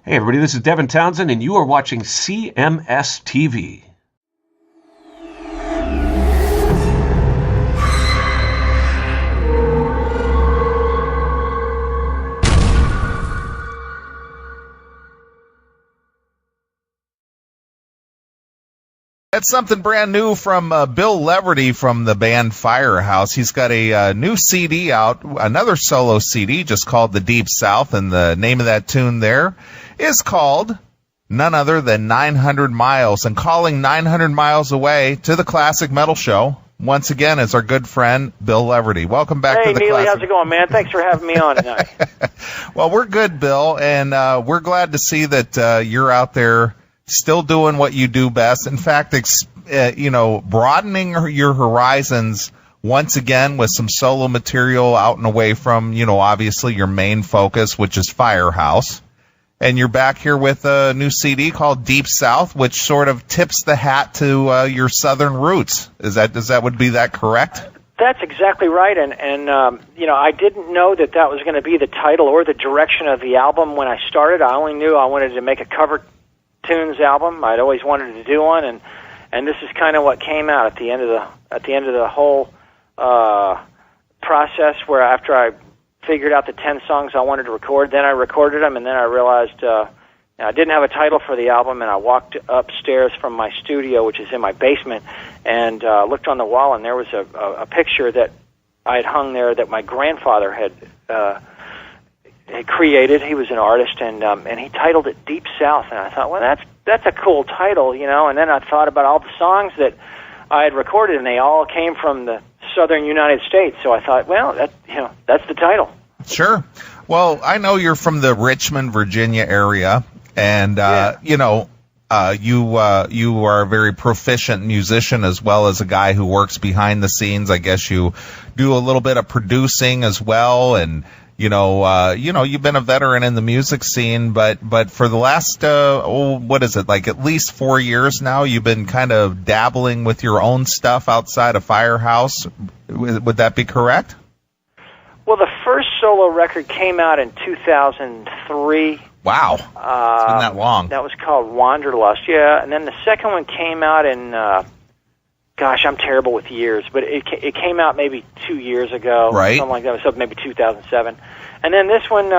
Hey everybody, this is Devin Townsend, and you are watching CMS TV. That's something brand new from Bill Leverty from the band Firehouse. He's got a new CD out, another solo CD just called The Deep South, and the name of that tune there is called none other than 900 Miles. And calling 900 miles away to the Classic Metal Show, once again, is our good friend Bill Leverty. Welcome back to the Neely, Classic. how's it going, man? Thanks for having me on tonight. Well, we're good, Bill, and we're glad to see that you're out there still doing what you do best. In fact, broadening your horizons once again with some solo material out and away from, obviously your main focus, which is Firehouse. And you're back here with a new CD called Deep South, which sort of tips the hat to your southern roots. Would be that correct? That's exactly right. And I didn't know that was going to be the title or the direction of the album when I started. I only knew I wanted to make a cover tunes album. I'd always wanted to do one, and this is kind of what came out at the end of the whole process. Where after I figured out the 10 songs I wanted to record, then I recorded them, and then I realized I didn't have a title for the album. And I walked upstairs from my studio, which is in my basement, and looked on the wall, and there was a picture that I had hung there that my grandfather had created. He was an artist, and he titled it Deep South, and I thought, well, that's a cool title, and then I thought about all the songs that I had recorded, and they all came from the southern United States, so I thought, well, that's the title. Sure. Well, I know you're from the Richmond, Virginia area, and you are a very proficient musician as well as a guy who works behind the scenes. I guess you do a little bit of producing as well, and you've been a veteran in the music scene, but for the last, at least 4 years now, you've been kind of dabbling with your own stuff outside of Firehouse. Would that be correct? Well, the first solo record came out in 2003. Wow. It's been that long. That was called Wanderlust, yeah. And then the second one came out in, gosh, I'm terrible with years, but it came out maybe 2 years ago. Right. Something like that. It was maybe 2007. And then this one,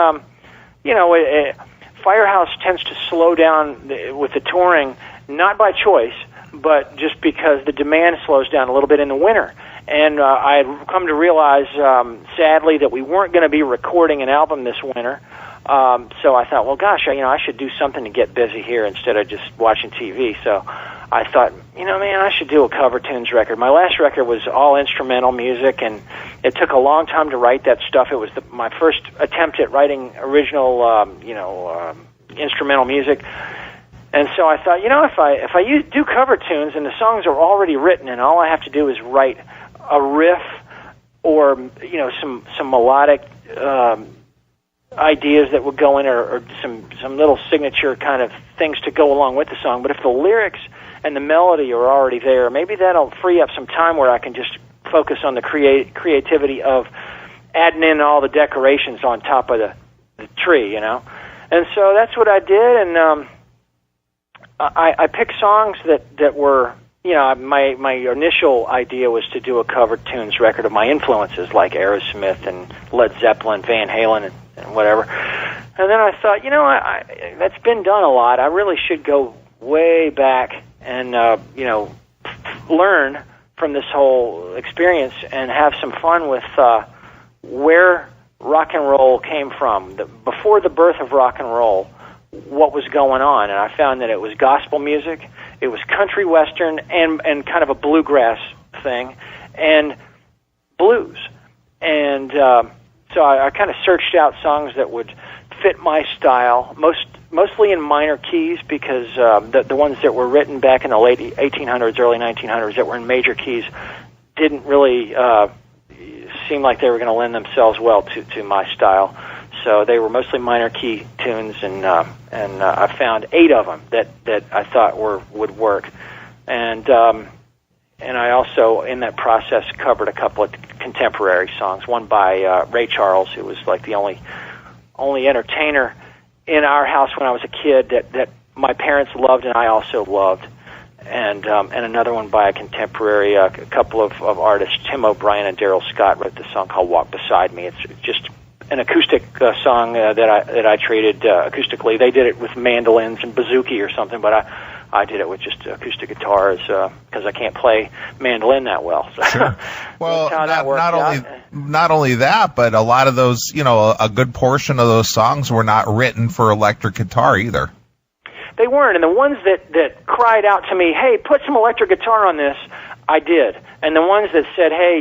Firehouse tends to slow down with the touring, not by choice, but just because the demand slows down a little bit in the winter. And I had come to realize, sadly, that we weren't going to be recording an album this winter. So I thought, well, gosh, I should do something to get busy here instead of just watching TV. So I thought, I should do a cover tunes record. My last record was all instrumental music, and it took a long time to write that stuff. It was my first attempt at writing original, instrumental music. And so I thought, if I do cover tunes and the songs are already written, and all I have to do is write a riff or some melodic ideas that would go in, or some little signature kind of things to go along with the song. But if the lyrics and the melody are already there, maybe that'll free up some time where I can just focus on the creativity of adding in all the decorations on top of the tree, And so that's what I did, and I picked songs that were, my initial idea was to do a cover tunes record of my influences, like Aerosmith and Led Zeppelin, Van Halen, and whatever. And then I thought, that's been done a lot. I really should go way back and, learn from this whole experience and have some fun with where rock and roll came from. Before the birth of rock and roll, what was going on? And I found that it was gospel music, it was country western, and kind of a bluegrass thing, and blues. And so I kind of searched out songs that would fit my style, mostly in minor keys, because the ones that were written back in the late 1800s, early 1900s that were in major keys didn't really seem like they were going to lend themselves well to my style. So they were mostly minor key tunes, and I found 8 of them that I thought would work. And I also, in that process, covered a couple of contemporary songs. One by Ray Charles, who was like the only entertainer in our house when I was a kid that my parents loved and I also loved. And another one by a contemporary, a couple of artists, Tim O'Brien and Daryl Scott, wrote this song called "Walk Beside Me." It's just an acoustic song that I treated acoustically. They did it with mandolins and bouzouki or something, but I did it with just acoustic guitars because I can't play mandolin that well. So sure. Well, not only that, but a lot of those, a good portion of those songs were not written for electric guitar either. They weren't, and the ones that cried out to me, "Hey, put some electric guitar on this," I did. And the ones that said, "Hey,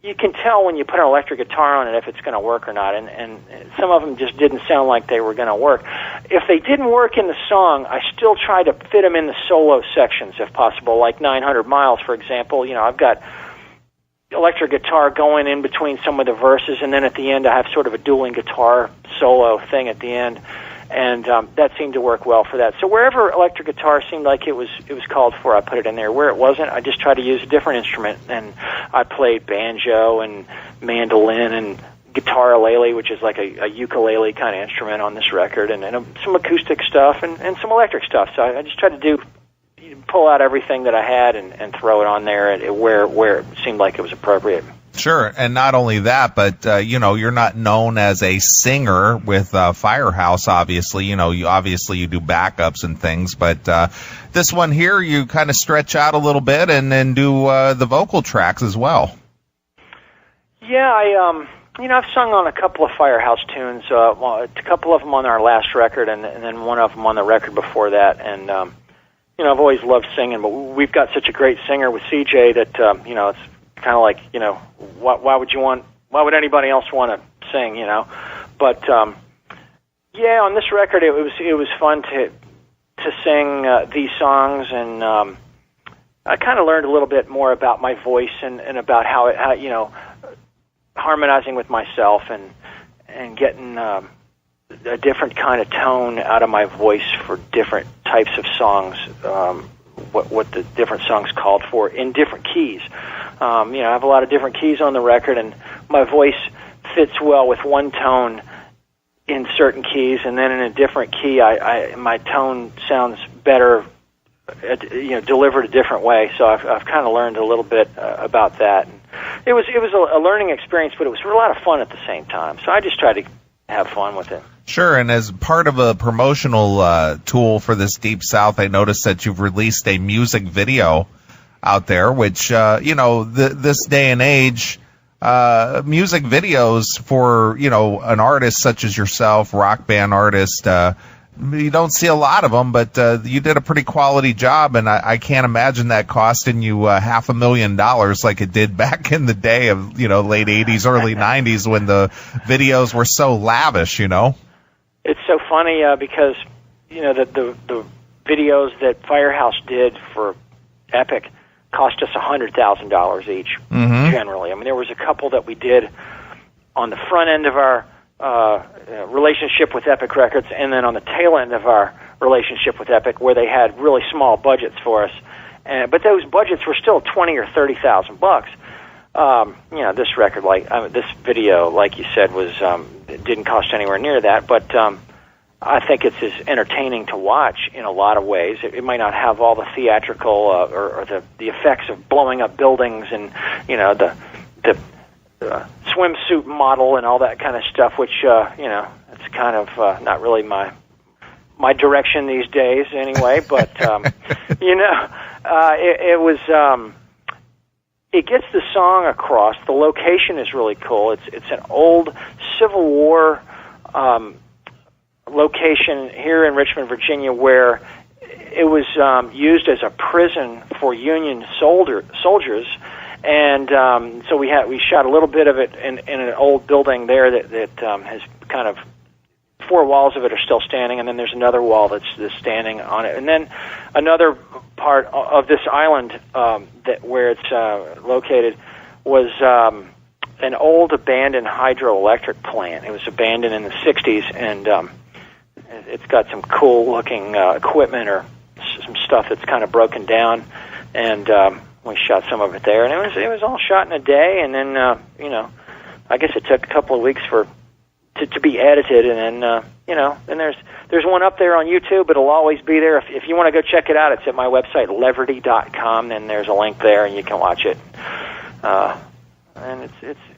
you can tell when you put an electric guitar on it if it's going to work or not," and some of them just didn't sound like they were going to work. If they didn't work in the song, I still tried to fit them in the solo sections if possible, like 900 Miles, for example. I've got electric guitar going in between some of the verses, and then at the end I have sort of a dueling guitar solo thing at the end. And that seemed to work well for that. So wherever electric guitar seemed like it was called for, I put it in there. Where it wasn't, I just tried to use a different instrument. And I played banjo and mandolin and guitar-ukulele, which is like a ukulele kind of instrument on this record, and some acoustic stuff and some electric stuff. So I just tried to pull out everything that I had and throw it on there where it seemed like it was appropriate. Sure, and not only that, but you're not known as a singer with Firehouse. Obviously, you do backups and things, but this one here, you kind of stretch out a little bit and then do the vocal tracks as well. Yeah, I've sung on a couple of Firehouse tunes, a couple of them on our last record, and then one of them on the record before that, and I've always loved singing, but we've got such a great singer with CJ that it's kind of like, why would anybody else want to sing, But on this record it was fun to sing these songs, and I kind of learned a little bit more about my voice and about how harmonizing with myself and getting a different kind of tone out of my voice for different types of songs. What the different songs called for in different keys. I have a lot of different keys on the record, and my voice fits well with one tone in certain keys, and then in a different key, my tone sounds better, delivered a different way. So I've kind of learned a little bit about that. And it was a learning experience, but it was a lot of fun at the same time. So I just tried to have fun with it. Sure, and as part of a promotional tool for this Deep South, I noticed that you've released a music video out there, which, this day and age, music videos for, an artist such as yourself, rock band artist, you don't see a lot of them, but you did a pretty quality job, and I can't imagine that costing you $500,000 like it did back in the day of, late 80s, early 90s when the videos were so lavish, It's so funny because the videos that Firehouse did for Epic cost us $100,000 each. Generally, I mean, there was a couple that we did on the front end of our relationship with Epic Records, and then on the tail end of our relationship with Epic, where they had really small budgets for us. But those budgets were still $20,000 or $30,000. This record, this video, like you said, was it didn't cost anywhere near that. But I think it's as entertaining to watch in a lot of ways. It might not have all the theatrical or the effects of blowing up buildings and the swimsuit model and all that kind of stuff, which it's kind of not really my direction these days anyway. But it was. It gets the song across. The location is really cool. It's an old Civil War location here in Richmond, Virginia, where it was used as a prison for Union soldiers. And so we shot a little bit of it in an old building there that has kind of 4 walls of it are still standing, and then there's another wall that's standing on it. And then another part of this island where it's located was an old abandoned hydroelectric plant. It was abandoned in the 60s, and it's got some cool-looking equipment or some stuff that's kind of broken down, and we shot some of it there. And it was all shot in a day, and then, I guess it took a couple of weeks for to be edited, and then then there's one up there on YouTube. It'll always be there. If you want to go check it out, it's at my website Leverty.com, and there's a link there, and you can watch it. And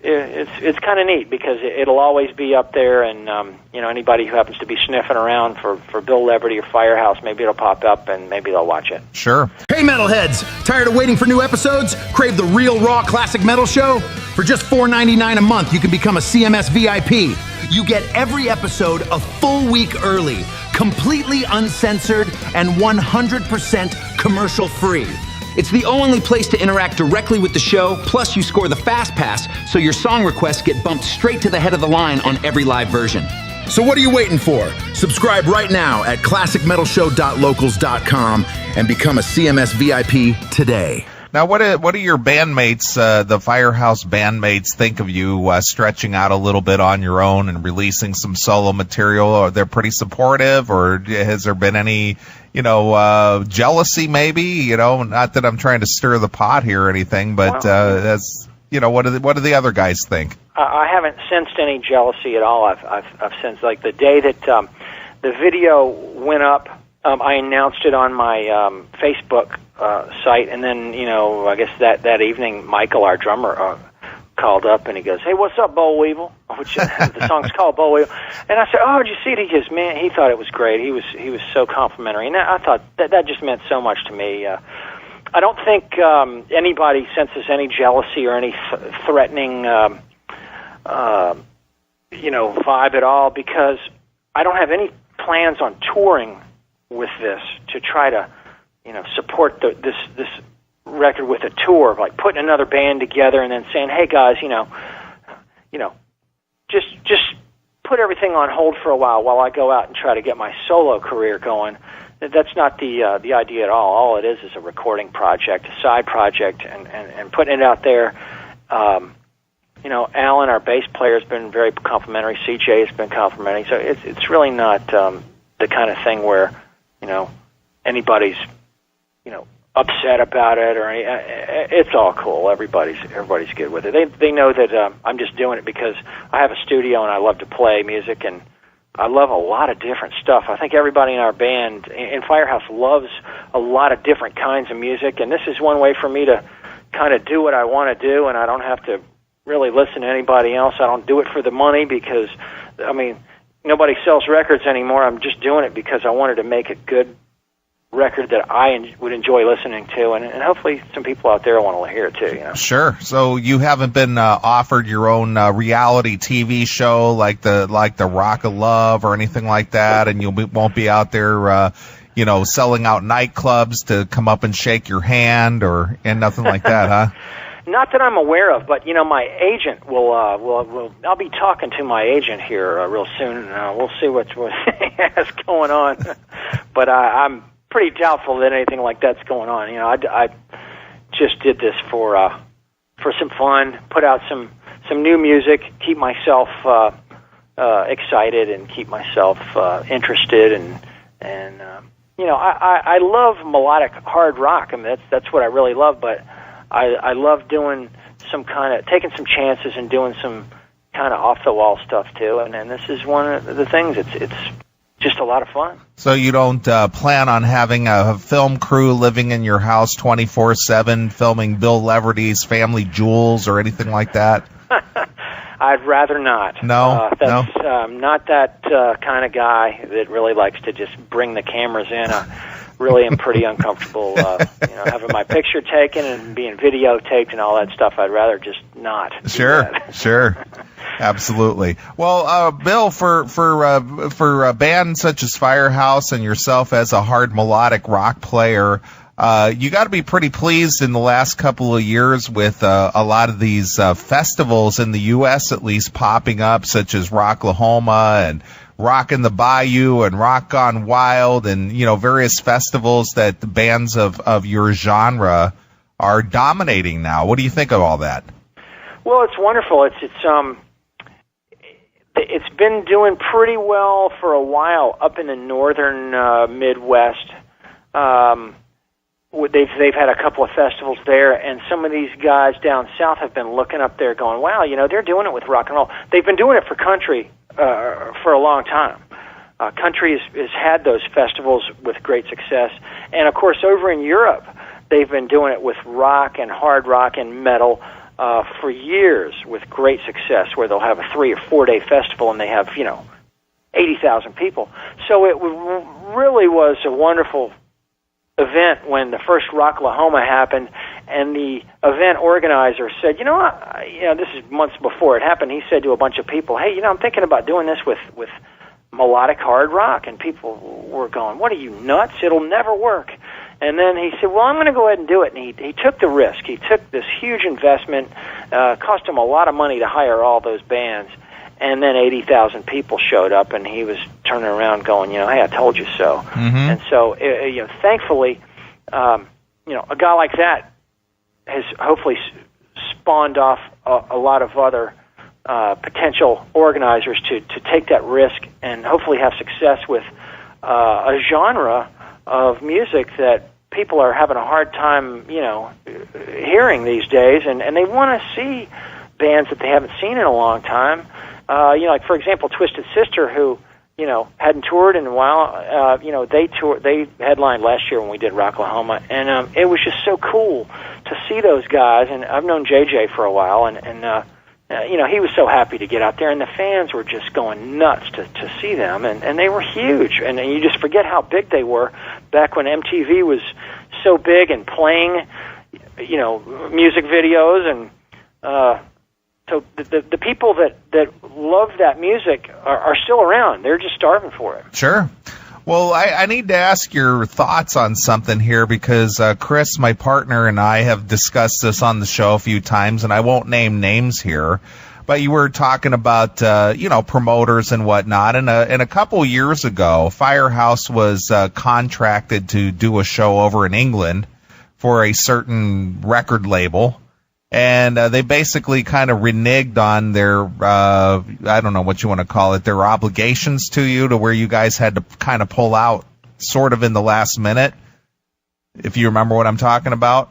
it's kind of neat because it'll always be up there, and anybody who happens to be sniffing around for Bill Leverty or Firehouse, maybe it'll pop up and maybe they'll watch it. Sure. Hey, metalheads! Tired of waiting for new episodes? Crave the real, raw, classic metal show? For just $4.99 a month, you can become a CMS VIP. You get every episode a full week early, completely uncensored, and 100% commercial-free. It's the only place to interact directly with the show, plus you score the Fast Pass, so your song requests get bumped straight to the head of the line on every live version. So what are you waiting for? Subscribe right now at classicmetalshow.locals.com and become a CMS VIP today. Now, what do your bandmates, the Firehouse bandmates, think of you stretching out a little bit on your own and releasing some solo material? Are they pretty supportive, or has there been any, jealousy maybe? Not that I'm trying to stir the pot here or anything, but that's, what do the other guys think? I haven't sensed any jealousy at all. I've sensed, like, the day that the video went up, I announced it on my Facebook site, and then, I guess that evening, Michael, our drummer, called up, and he goes, "Hey, what's up, Boll Weevil?" Which the song's called Boll Weevil. And I said, "Oh, did you see it?" He goes, "Man," he thought it was great. He was so complimentary, and I thought that just meant so much to me. I don't think anybody senses any jealousy or any threatening, vibe at all, because I don't have any plans on touring with this to try to, support this record with a tour, like putting another band together and then saying, "Hey guys, just put everything on hold for a while I go out and try to get my solo career going." That's not the idea at all. All it is a recording project, a side project, and putting it out there. Alan, our bass player, has been very complimentary. CJ has been complimentary. So it's really not the kind of thing where anybody's upset about it, or it's all cool. Everybody's good with it. They know that I'm just doing it because I have a studio and I love to play music, and I love a lot of different stuff. I think everybody in our band in Firehouse loves a lot of different kinds of music, and this is one way for me to kind of do what I want to do, and I don't have to really listen to anybody else. I don't do it for the money because, nobody sells records anymore. I'm just doing it because I wanted to make a good record that I would enjoy listening to, and hopefully some people out there want to hear it too. Sure. So you haven't been offered your own reality TV show like the Rock of Love or anything like that, and you won't be out there, selling out nightclubs to come up and shake your hand and nothing like that, huh? Not that I'm aware of, but my agent will. I'll be talking to my agent here real soon, and we'll see what he has going on. But I'm pretty doubtful that anything like that's going on. I just did this for some fun, put out some new music, keep myself excited, and keep myself interested, and I love melodic hard rock. That's what I really love, but I love doing taking some chances and doing some kind of off the wall stuff too. And this is one of the things. It's just a lot of fun. So you don't plan on having a film crew living in your house 24/7 filming Bill Leverty's Family Jewels or anything like that? I'd rather not. No, I'm not that kind of guy that really likes to just bring the cameras in. I really am pretty uncomfortable, having my picture taken and being videotaped and all that stuff. I'd rather just not. Sure. Absolutely. Well, Bill, for a band such as Firehouse and yourself as a hard melodic rock player, you got to be pretty pleased in the last couple of years with a lot of these festivals in the U.S. at least popping up, such as Rocklahoma and Rock in the Bayou and Rock Gone Wild, and various festivals that the bands of your genre are dominating now. What do you think of all that? Well, it's wonderful. It's been doing pretty well for a while up in the northern Midwest. They've had a couple of festivals there, and some of these guys down south have been looking up there going, wow, they're doing it with rock and roll. They've been doing it for country for a long time. Country has had those festivals with great success. And, of course, over in Europe, they've been doing it with rock and hard rock and metal for years with great success, where they'll have a 3 or 4 day festival and they have, 80,000 people. So it really was a wonderful event when the first Rocklahoma happened, and the event organizer said, this is months before it happened, he said to a bunch of people, hey, I'm thinking about doing this with melodic hard rock, and people were going, what are you, nuts? It'll never work. And then he said, well, I'm going to go ahead and do it, and he took the risk. He took this huge investment, cost him a lot of money to hire all those bands, and then 80,000 people showed up, and he was turning around going, hey, I told you so. Mm-hmm. And so, thankfully, a guy like that has hopefully spawned off a lot of other potential organizers to take that risk and hopefully have success with a genre of music that people are having a hard time, hearing these days, and they want to see bands that they haven't seen in a long time. Like, for example, Twisted Sister, who, hadn't toured in a while. They headlined last year when we did Rocklahoma, and it was just so cool to see those guys. And I've known JJ for a while, and he was so happy to get out there, and the fans were just going nuts to see them, and they were huge. And you just forget how big they were back when MTV was so big and playing, music videos. And so the people that love that music are still around. They're just starving for it. Sure. Well, I need to ask your thoughts on something here, because Chris, my partner, and I have discussed this on the show a few times, and I won't name names here, but you were talking about, promoters and whatnot. And a couple years ago, Firehouse was contracted to do a show over in England for a certain record label. And they basically kind of reneged on their, I don't know what you want to call it, their obligations to you, to where you guys had to kind of pull out sort of in the last minute, if you remember what I'm talking about.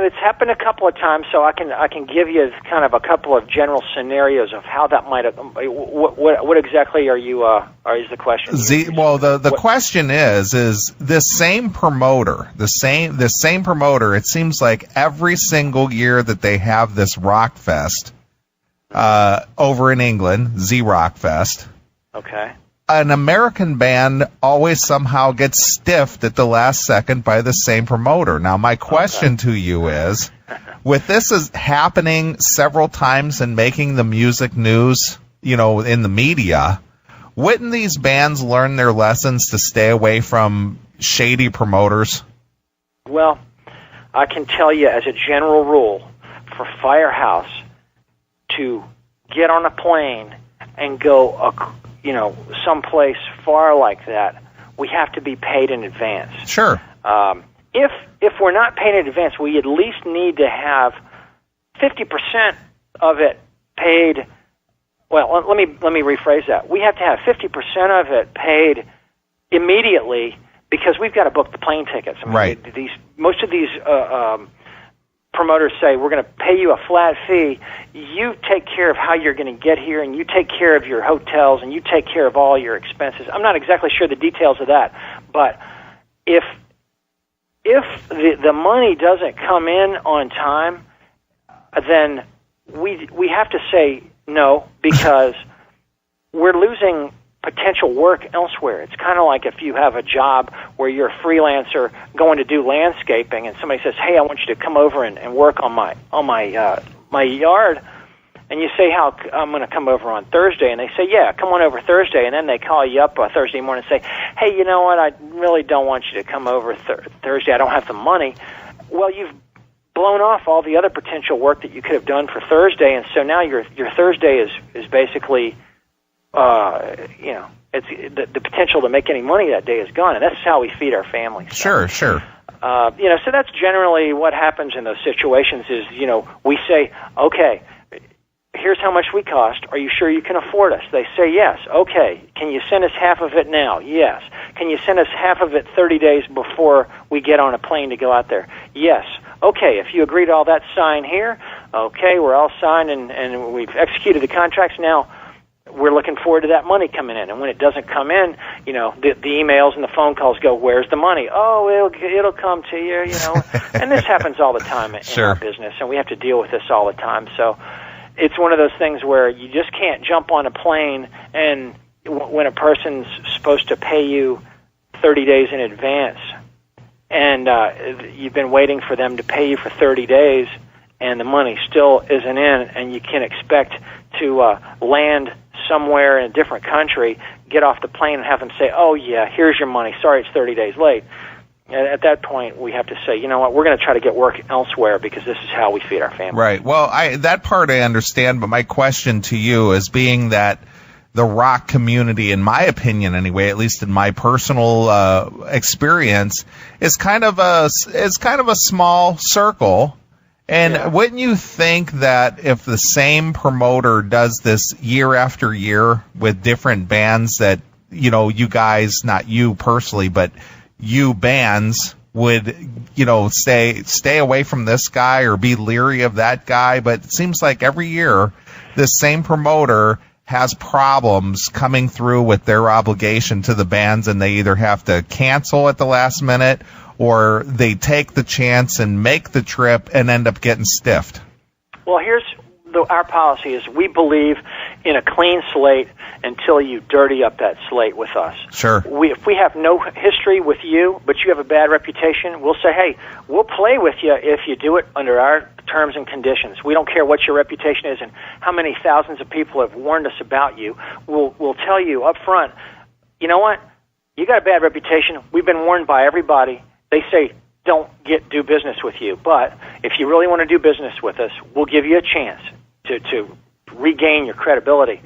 It's happened a couple of times, so I can give you kind of a couple of general scenarios of how that might have. What exactly are you? Is the question? The question is this same promoter, the same promoter. It seems like every single year that they have this rock fest over in England, Z Rock Fest. Okay. An American band always somehow gets stiffed at the last second by the same promoter. Now, my question to you is, with this is happening several times and making the music news, in the media, wouldn't these bands learn their lessons to stay away from shady promoters? Well, I can tell you as a general rule, for Firehouse to get on a plane and go someplace far like that, we have to be paid in advance. Sure. If we're not paid in advance, we at least need to have 50% of it paid. Well, let me rephrase that. We have to have 50% of it paid immediately, because we've got to book the plane tickets. I mean, right. Most of these promoters say, we're going to pay you a flat fee. You take care of how you're going to get here, and you take care of your hotels, and you take care of all your expenses. I'm not exactly sure the details of that, but if the money doesn't come in on time, then we have to say no, because we're losing potential work elsewhere. It's kind of like if you have a job where you're a freelancer going to do landscaping, and somebody says, "Hey, I want you to come over and work on my yard," and you say, "How I'm going to come over on Thursday," and they say, "Yeah, come on over Thursday," and then they call you up Thursday morning and say, "Hey, you know what? I really don't want you to come over Thursday. I don't have the money." Well, you've blown off all the other potential work that you could have done for Thursday, and so now your Thursday is basically. It's the potential to make any money that day is gone, and that's how we feed our families. Sure. So that's generally what happens in those situations. Is we say, okay, here's how much we cost. Are you sure you can afford us? They say yes. Okay, can you send us half of it now? Yes. Can you send us half of it 30 days before we get on a plane to go out there? Yes. Okay, if you agree to all that, sign here. Okay, we're all signed and we've executed the contracts now. we're looking forward to that money coming in. And when it doesn't come in, the emails and the phone calls go, "Where's the money?" "Oh, it'll come to you," And this happens all the time in Sure. our business, and we have to deal with this all the time. So it's one of those things where you just can't jump on a plane, and when a person's supposed to pay you 30 days in advance, and you've been waiting for them to pay you for 30 days, and the money still isn't in, and you can expect to land somewhere in a different country, get off the plane and have them say, "Oh, yeah, here's your money. Sorry, it's 30 days late." At that point, we have to say, you know what, we're going to try to get work elsewhere because this is how we feed our family. Right. Well, that part I understand, but my question to you is, being that the rock community, in my opinion anyway, at least in my personal experience, is kind of a small circle. And wouldn't you think that if the same promoter does this year after year with different bands, that, you guys, not you personally, but you bands would, stay away from this guy or be leery of that guy? But it seems like every year this same promoter has problems coming through with their obligation to the bands, and they either have to cancel at the last minute or they take the chance and make the trip and end up getting stiffed. Well, here's our policy is we believe in a clean slate until you dirty up that slate with us. Sure. If we have no history with you, but you have a bad reputation, we'll say, hey, we'll play with you if you do it under our terms and conditions. We don't care what your reputation is and how many thousands of people have warned us about you. We'll tell you up front, you know what? You got a bad reputation. We've been warned by everybody. They say don't do business with you. But if you really want to do business with us, we'll give you a chance to regain your credibility.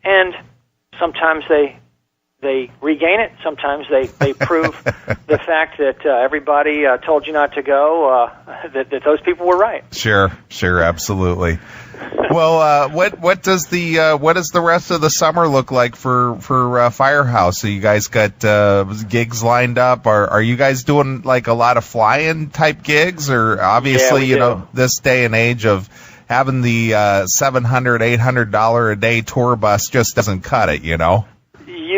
And sometimes they regain it. Sometimes they prove the fact that everybody told you not to go, that those people were right. Sure, absolutely. Well, what does the rest of the summer look like for Firehouse? So you guys got gigs lined up. Are you guys doing like a lot of fly-in type gigs? Or obviously, this day and age of having the $700, $800 a day tour bus just doesn't cut it, You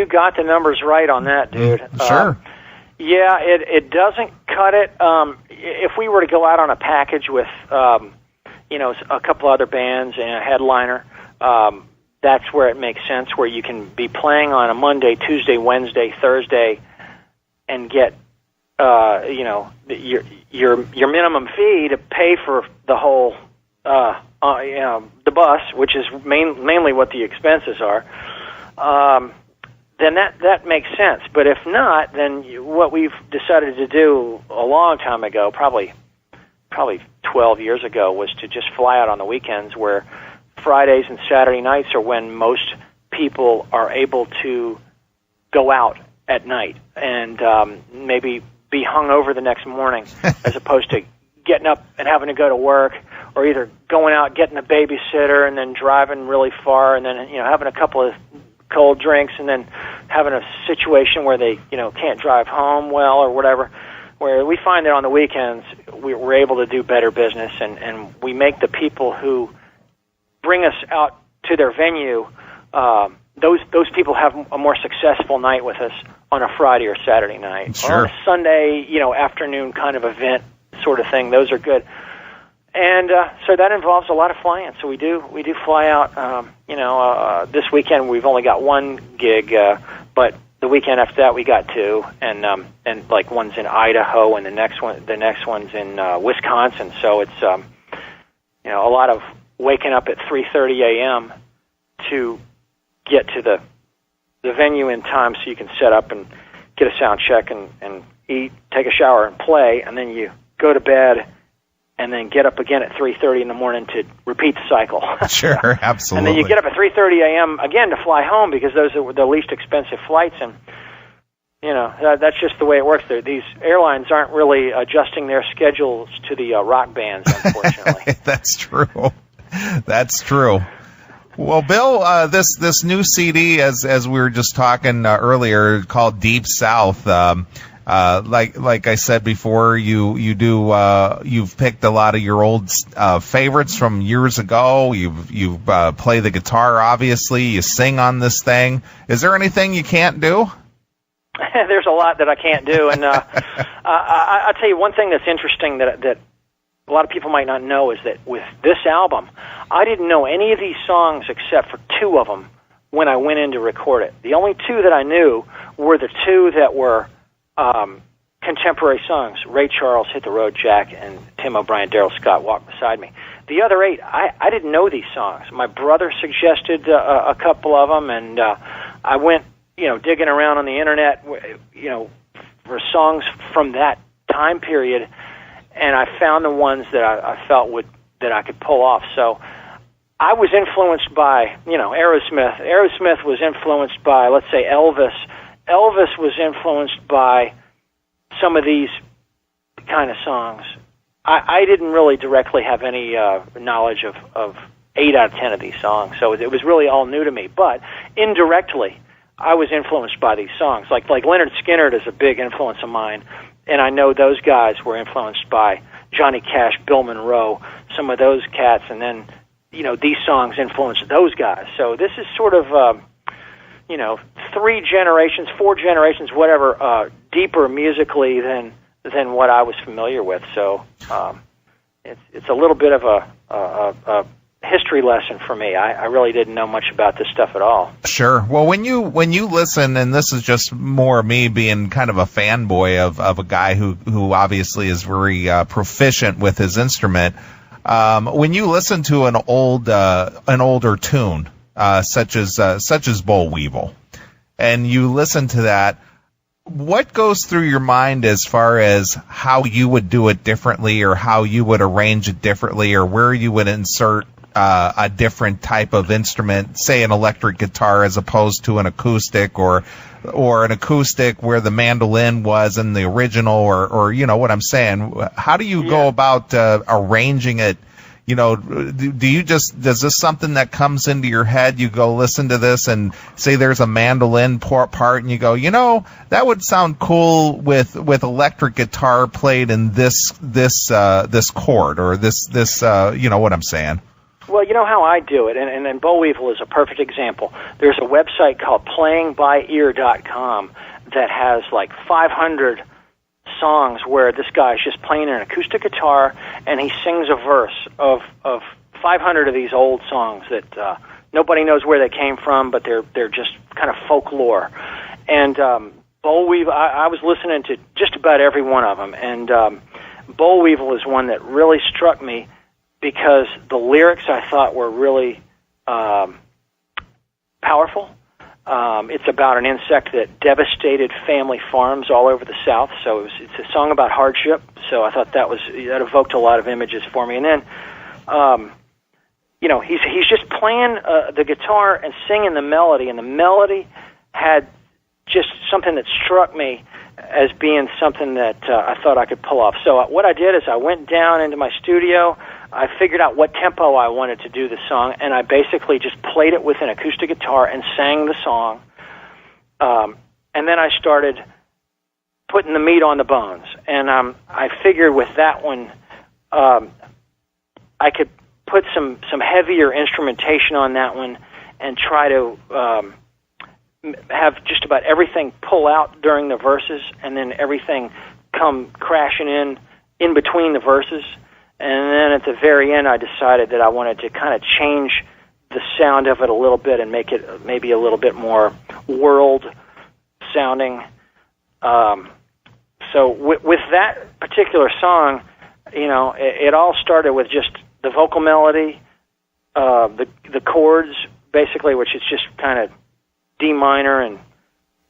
got the numbers right on that, dude. Sure. It doesn't cut it. If we were to go out on a package with, a couple other bands and a headliner, that's where it makes sense, where you can be playing on a Monday, Tuesday, Wednesday, Thursday, and get, your minimum fee to pay for the whole, the bus, which is mainly what the expenses are. Then that makes sense. But if not, then what we've decided to do a long time ago, probably 12 years ago, was to just fly out on the weekends, where Fridays and Saturday nights are when most people are able to go out at night and maybe be hungover the next morning, as opposed to getting up and having to go to work, or either going out, getting a babysitter, and then driving really far, and then having a couple of cold drinks, and then having a situation where they can't drive home well or whatever. Where we find that on the weekends we're able to do better business, and we make the people who bring us out to their venue, those people have a more successful night with us on a Friday or Saturday night. Sure. Or on a Sunday, afternoon kind of event sort of thing. Those are good. And so that involves a lot of flying. So we do fly out. This weekend we've only got one gig, but the weekend after that we got two, and like one's in Idaho, and the next one's in Wisconsin. So it's a lot of waking up at 3:30 a.m. to get to the venue in time, so you can set up and get a sound check and eat, take a shower, and play, and then you go to bed, and then get up again at 3:30 in the morning to repeat the cycle. Sure, absolutely. And then you get up at 3:30 a.m. again to fly home, because those are the least expensive flights, and that's just the way it works. These airlines aren't really adjusting their schedules to the rock bands, unfortunately. That's true. That's true. Well, Bill, this new CD, as we were just talking earlier, called Deep South. Like I said before, you've picked a lot of your old favorites from years ago. You've play the guitar, obviously. You sing on this thing. Is there anything you can't do? There's a lot that I can't do, and I'll tell you one thing that's interesting that a lot of people might not know is that with this album, I didn't know any of these songs except for two of them when I went in to record it. The only two that I knew were the two that were contemporary songs: Ray Charles, Hit the Road Jack, and Tim O'Brien, Daryl Scott, Walk Beside Me. The other 8, I didn't know these songs. My brother suggested a couple of them, and I went, digging around on the internet, for songs from that time period, and I found the ones that I felt that I could pull off. So I was influenced by, Aerosmith. Aerosmith was influenced by, let's say, Elvis. Elvis was influenced by some of these kind of songs. I didn't really directly have any knowledge of 8 out of 10 of these songs, so it was really all new to me. But indirectly, I was influenced by these songs. Like Leonard Skinner is a big influence of mine, and I know those guys were influenced by Johnny Cash, Bill Monroe, some of those cats, and then, these songs influenced those guys. So this is sort of 3 generations, 4 generations, whatever, deeper musically than what I was familiar with. So it's a little bit of a history lesson for me. I really didn't know much about this stuff at all. Sure. Well, when you listen, and this is just more me being kind of a fanboy of a guy who obviously is very proficient with his instrument, when you listen to an older tune, such as Boll Weevil, and you listen to that, what goes through your mind as far as how you would do it differently, or how you would arrange it differently, or where you would insert a different type of instrument, say an electric guitar as opposed to an acoustic, or an acoustic where the mandolin was in the original, or what I'm saying? How do you go about arranging it? Does this something that comes into your head? You go listen to this and say there's a mandolin part, and you go, that would sound cool with electric guitar played in this chord, or this what I'm saying? Well, you know how I do it, and Boll Weevil is a perfect example. There's a website called playingbyear.com that has like 500 songs where this guy is just playing an acoustic guitar and he sings a verse of 500 of these old songs that nobody knows where they came from, but they're just kind of folklore. And Boll Weevil, I was listening to just about every one of them, and Boll Weevil is one that really struck me because the lyrics I thought were really powerful. It's about an insect that devastated family farms all over the South, so it's a song about hardship. So I thought that evoked a lot of images for me. And then, he's just playing the guitar and singing the melody, and the melody had just something that struck me as being something that I thought I could pull off. So what I did is I went down into my studio. I figured out what tempo I wanted to do the song, and I basically just played it with an acoustic guitar and sang the song. And then I started putting the meat on the bones. And I figured with that one, I could put some heavier instrumentation on that one and try to have just about everything pull out during the verses, and then everything come crashing in between the verses. And then at the very end, I decided that I wanted to kind of change the sound of it a little bit and make it maybe a little bit more world-sounding. So with that particular song, it all started with just the vocal melody, the chords, basically, which is just kind of D minor and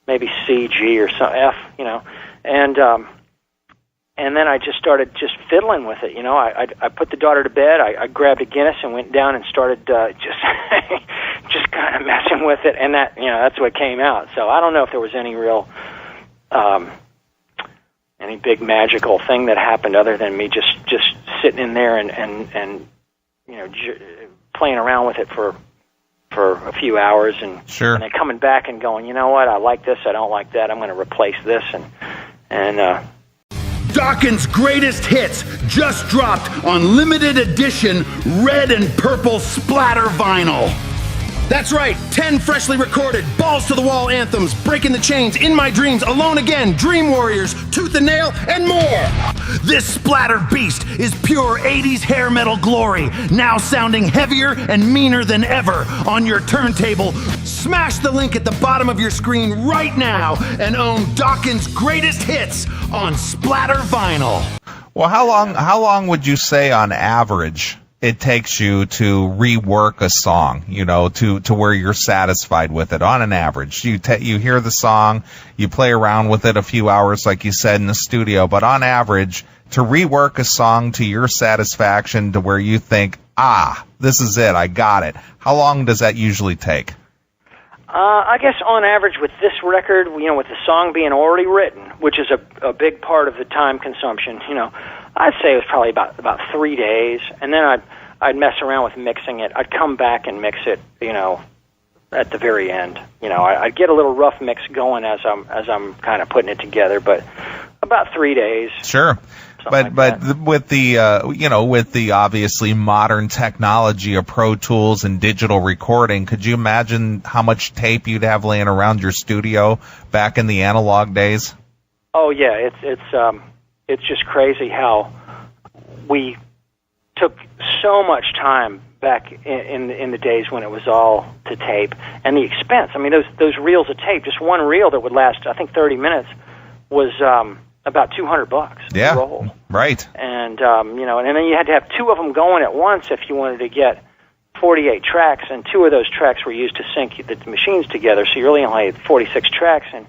maybe C, G, or some F, and then I just started just fiddling with it. I put the daughter to bed. I grabbed a Guinness and went down and started just kind of messing with it, and that's what came out. So I don't know if there was any real any big magical thing that happened other than me just sitting in there and playing around with it for a few hours, and sure. And then coming back and going, you know what, I like this, I don't like that, I'm going to replace this, And Dawkins' greatest hits just dropped on limited edition red and purple splatter vinyl. That's right, 10 freshly recorded, balls-to-the-wall anthems, Breaking the Chains, In My Dreams, Alone Again, Dream Warriors, Tooth and Nail, and more! This splatter beast is pure 80s hair metal glory, now sounding heavier and meaner than ever on your turntable. Smash the link at the bottom of your screen right now and own Dawkins' greatest hits on splatter vinyl. Well, how long would you say on average it takes you to rework a song, to where you're satisfied with it on an average? You hear the song, you play around with it a few hours, like you said, in the studio, but on average, to rework a song to your satisfaction to where you think, this is it, I got it. How long does that usually take? I guess on average with this record, with the song being already written, which is a big part of the time consumption, I'd say it was probably about 3 days, and then I'd mess around with mixing it. I'd come back and mix it, at the very end. I'd get a little rough mix going as I'm kind of putting it together, but about 3 days. Sure. But with the obviously modern technology of Pro Tools and digital recording, could you imagine how much tape you'd have laying around your studio back in the analog days? Oh yeah, it's just crazy how we took so much time back in the days when it was all to tape, and the expense. I mean, those reels of tape, just one reel that would last, I think, 30 minutes was about $200. Yeah, roll. right. And and then you had to have two of them going at once if you wanted to get 48 tracks, and two of those tracks were used to sync the machines together. So you really only had 46 tracks, and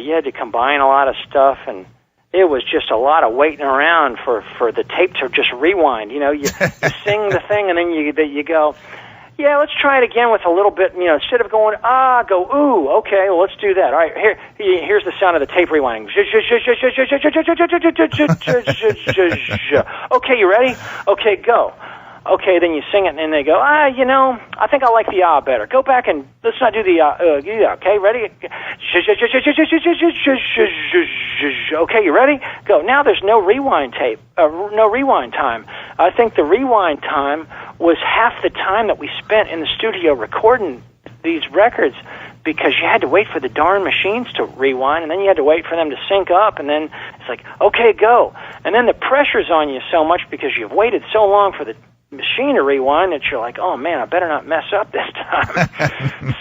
you had to combine a lot of stuff, and it was just a lot of waiting around for the tape to just rewind. You sing the thing, and then you go, yeah, let's try it again with a little bit, instead of going, go, ooh, okay, well, let's do that. All right, here's the sound of the tape rewinding. Okay, you ready? Okay, go. Okay, then you sing it, and then they go, I think I like the better. Go back and let's not do the okay, ready? Okay, you ready? Go. Now there's no rewind time. I think the rewind time was half the time that we spent in the studio recording these records, because you had to wait for the darn machines to rewind, and then you had to wait for them to sync up, and then it's like, okay, go. And then the pressure's on you so much because you've waited so long for the machine to rewind that you're like, oh man, I better not mess up this time.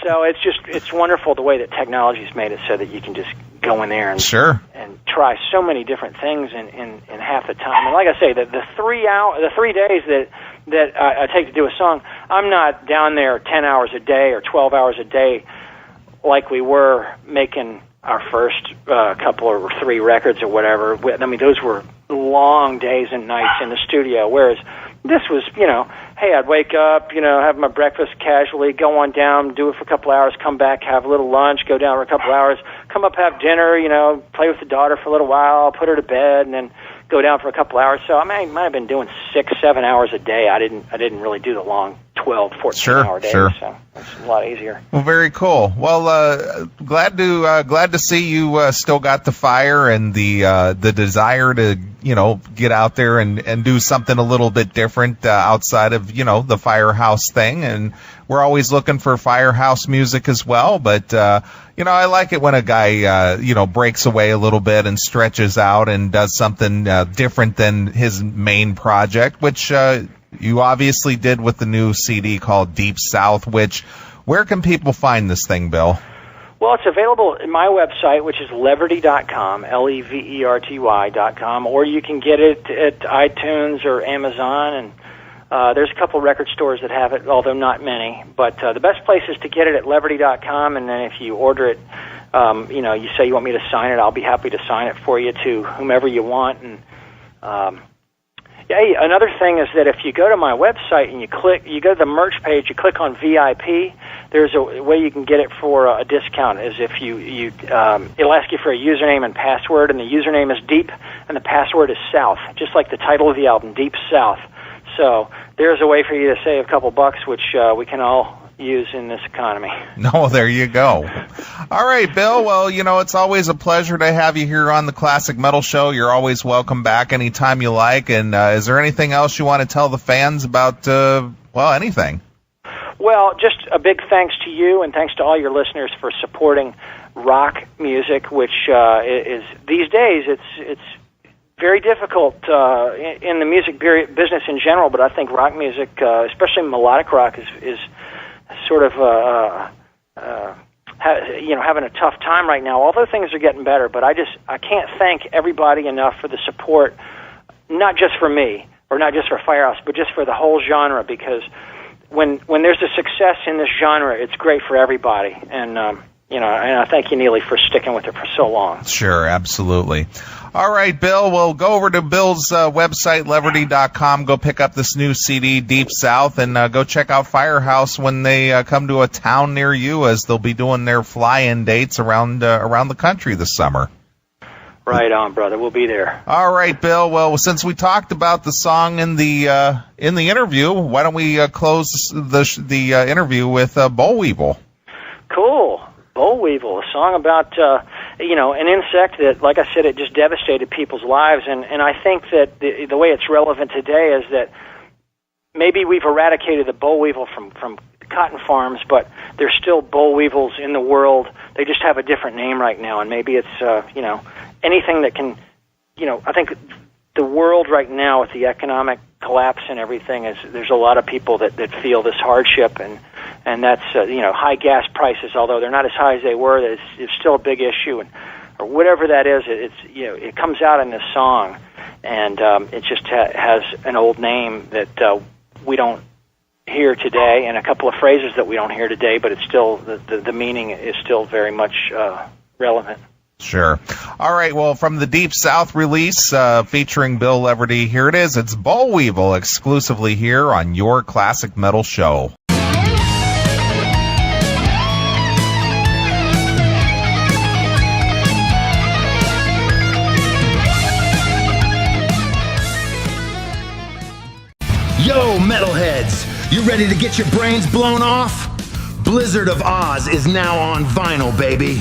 So it's wonderful the way that technology's made it so that you can just go in there and sure, and try so many different things in half the time. And like I say, the 3 days that I take to do a song, I'm not down there 10 hours a day or 12 hours a day like we were making our first couple or three records or whatever. I mean, those were long days and nights in the studio, whereas this was, hey, I'd wake up, have my breakfast casually, go on down, do it for a couple hours, come back, have a little lunch, go down for a couple hours, come up, have dinner, play with the daughter for a little while, put her to bed, and then go down for a couple hours. So I might have been doing 6-7 hours a day. I didn't really do the long 12, 14-hour days. Sure. So it's a lot easier. Well, very cool. Well, glad to see you still got the fire and the desire to get out there and do something a little bit different outside of the Firehouse thing. And we're always looking for Firehouse music as well. But I like it when a guy breaks away a little bit and stretches out and does something different than his main project, which you obviously did with the new CD called Deep South. Where can people find this thing, Bill? Well, it's available at my website, which is Leverty.com, Leverty.com, or you can get it at iTunes or Amazon, and there's a couple record stores that have it, although not many. But the best place is to get it at Leverty.com, and then if you order it, you say you want me to sign it, I'll be happy to sign it for you to whomever you want. And hey, another thing is that if you go to my website and you go to the merch page, you click on VIP, there's a way you can get it for a discount. Is if it'll ask you for a username and password, and the username is Deep, and the password is South, just like the title of the album, Deep South. So there's a way for you to save a couple bucks, which we can all use in this economy. No, there you go. All right, Bill. Well, it's always a pleasure to have you here on the Classic Metal Show. You're always welcome back anytime you like. And is there anything else you want to tell the fans about, anything? Well, just a big thanks to you, and thanks to all your listeners for supporting rock music, which is these days it's very difficult in the music business in general. But I think rock music, especially melodic rock, is sort of having a tough time right now. Although things are getting better, but I can't thank everybody enough for the support, not just for me or not just for Firehouse, but just for the whole genre, because when there's a success in this genre, it's great for everybody. And and I thank you, Neely, for sticking with it for so long. Sure, absolutely. All right, Bill, we'll go over to Bill's website, Leverty.com, go pick up this new CD, Deep South, and go check out Firehouse when they come to a town near you, as they'll be doing their fly-in dates around the country this summer. Right on, brother. We'll be there. All right, Bill. Well, since we talked about the song in the interview, why don't we close the interview with Boll Weevil? Cool. Boll Weevil, a song about an insect that, like I said, it just devastated people's lives, and I think that the way it's relevant today is that maybe we've eradicated the boll weevil from cotton farms, but there's still boll weevils in the world. They just have a different name right now, and maybe it's anything that can, I think the world right now with the economic collapse and everything there's a lot of people that feel this hardship, and that's high gas prices, although they're not as high as they were. It's still a big issue, or whatever that is. It comes out in this song, and it just has an old name that we don't hear today, and a couple of phrases that we don't hear today, but it's still the meaning is still very much relevant. Sure. All right, well, from the Deep South release featuring Bill Leverty, here it is. It's Boll Weevil, exclusively here on your Classic Metal Show. Yo, metalheads, you ready to get your brains blown off? Blizzard of Oz is now on vinyl, baby.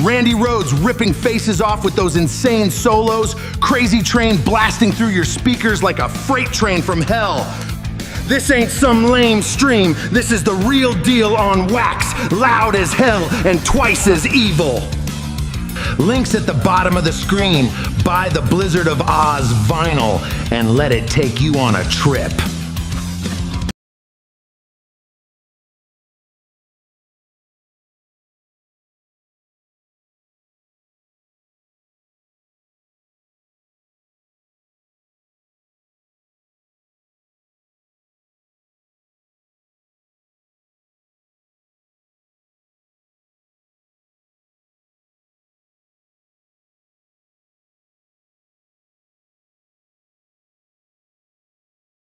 Randy Rhoads ripping faces off with those insane solos, Crazy Train blasting through your speakers like a freight train from hell. This ain't some lame stream, this is the real deal on wax, loud as hell and twice as evil. Links at the bottom of the screen. Buy the Blizzard of Oz vinyl and let it take you on a trip.